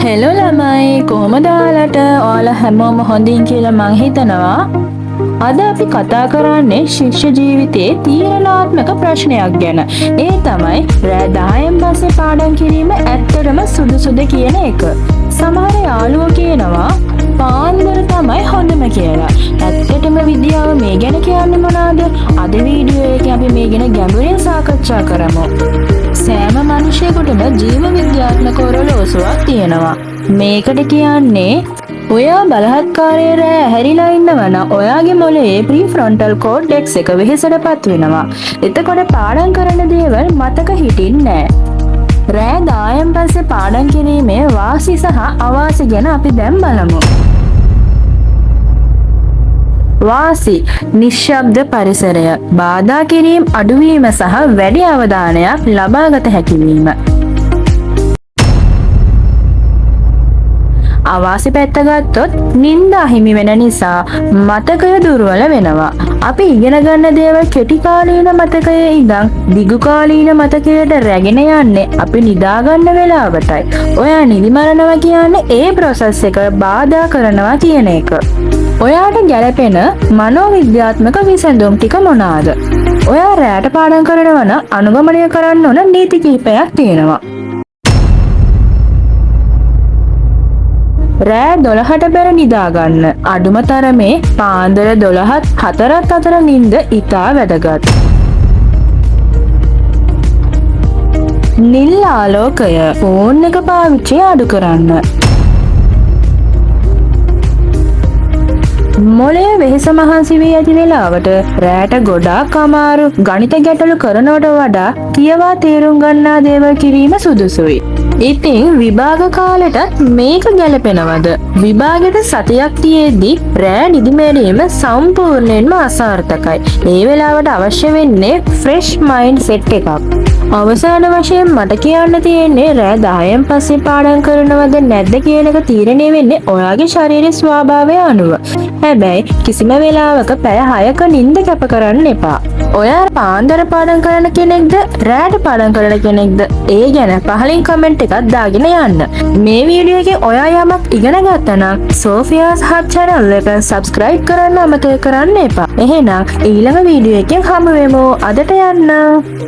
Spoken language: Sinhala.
හෙලෝ ළමයි කොහොමද ඔයාලට? ඔයාලා හැමෝම හොඳින් කියලා මං හිතනවා. අද අපි කතා කරන්නේ ශිෂ්‍ය ජීවිතයේ තීරණාත්මක ප්‍රශ්නයක් ගැන. ඒ තමයි රෑ 10න් පස්සේ පාඩම් කිරීම ඇත්තටම සුදුසුද කියන එක. සමහර යාළුවෝ කියනවා පාන්දර තමයි හොඳම කියලා. ඇත්තටම විද්‍යාව මේ ගැන කියන්නේ මොනවද? අද වීඩියෝ එකේ අපි මේ ගැන ගැඹුරින් සාකච්ඡා කරමු. සෑම මිනිසෙකුටම ජීව විද්‍යාත්මක ඔරලෝසුවක් තියෙනවා. මේකට කියන්නේ ඔයා බලහත්කාරයේ රෑ ඇහැරිලා ඉන්නවනම් ඔයාගේ මොළයේ ප්‍රීෆ්‍රොන්ටල් කෝඩෙක්ස් එක වෙහෙසටපත් වෙනවා. එතකොට පාඩම් කරන දේවල් මතක හිටින්නේ නැහැ. රෑ 10න් පස්සේ පාඩම් කිරීමේ වාසි සහ අවාසි ගැන අපි දැන් බලමු. වාසි නිශ්ශබ්ද පරිසරය, බාධා කිරීම අඩුවීම සහ වැඩි අවධානයක් ලබාගත හැකි වීම. අවාසි පැත්ත ගත්තොත් නින්ද අහිමි වෙන නිසා මතකය දුර්වල වෙනවා. අපි ඉගෙන ගන්න දේවල් කෙටි කාලීන මතකයේ ඉඳන් දිගු කාලීන මතකයට රැගෙන යන්නේ අපි නිදා ගන්න වෙලාවටයි. ඔයා නිදිමරනවා කියන්නේ ඒ ප්‍රොසෙස් එක බාධා කරනවා කියන එක. ඔයාට ගැළපෙන මනෝවිද්‍යාත්මක විසඳුම් ටික මොනවාද? ඔයා රැට පාඩම් කරනවා නම් අනුගමනය කරන්න ඕන නීති කිහිපයක් තියෙනවා. රෑ 12ට පෙර නිදා ගන්න. අඩුම තරමේ පාන්දර 12ත් 4ත් අතර නිින්ද ඉතා වැදගත්. නිල් ආලෝකය, ෆෝන් එක පාවිච්චි අඩු කරන්න. මොළය වෙහෙස මහන්සි වී ඇති වෙලාවට රෑට ගොඩාක් අමාරු ගණිත ගැටලු කරනවට වඩා කියවා තේරුම් ගන්නා දේවල් කිරීම සුදුසුයි. ඉතින් විභාග කාලෙටත් මේක ගැලපෙනවද? විභාගෙට සතියක් තියෙද්දි රෑ නිදිමැරීම සම්පූර්ණයෙන්ම අසාර්ථකයි. මේ වෙලාවට අවශ්‍ය වෙන්නේ ෆ්‍රෙෂ් මයින්ඩ් සෙට් එකක්. අවසාන වශයෙන් මට කියන්න තියෙන්නේ රෑ 10න් පස්සේ පාඩම් කරනවද නැද්ද කියන එක තීරණය වෙන්නේ ඔයාගේ ශරීරයේ ස්වභාවය අනුව. හැබැයි කිසිම වෙලාවක පැය 6ක නිින්ද කැප කරන්න එපා. ඔයා පාන්දර පාඩම් කරන කෙනෙක්ද රෑට පාඩම් කරන කෙනෙක්ද? ඒ ගැන පහලින් කමෙන්ට් එකක් දාගෙන යන්න. මේ වීඩියෝ එකේ ඔයා යමක් ඉගෙන ගත්තා නම් සෝෆියාස් හබ් channel එක subscribe කරන්න අමතක කරන්න එපා. එහෙනම් ඊළඟ වීඩියෝ එකෙන් හමු වෙමු. අදට යන්න.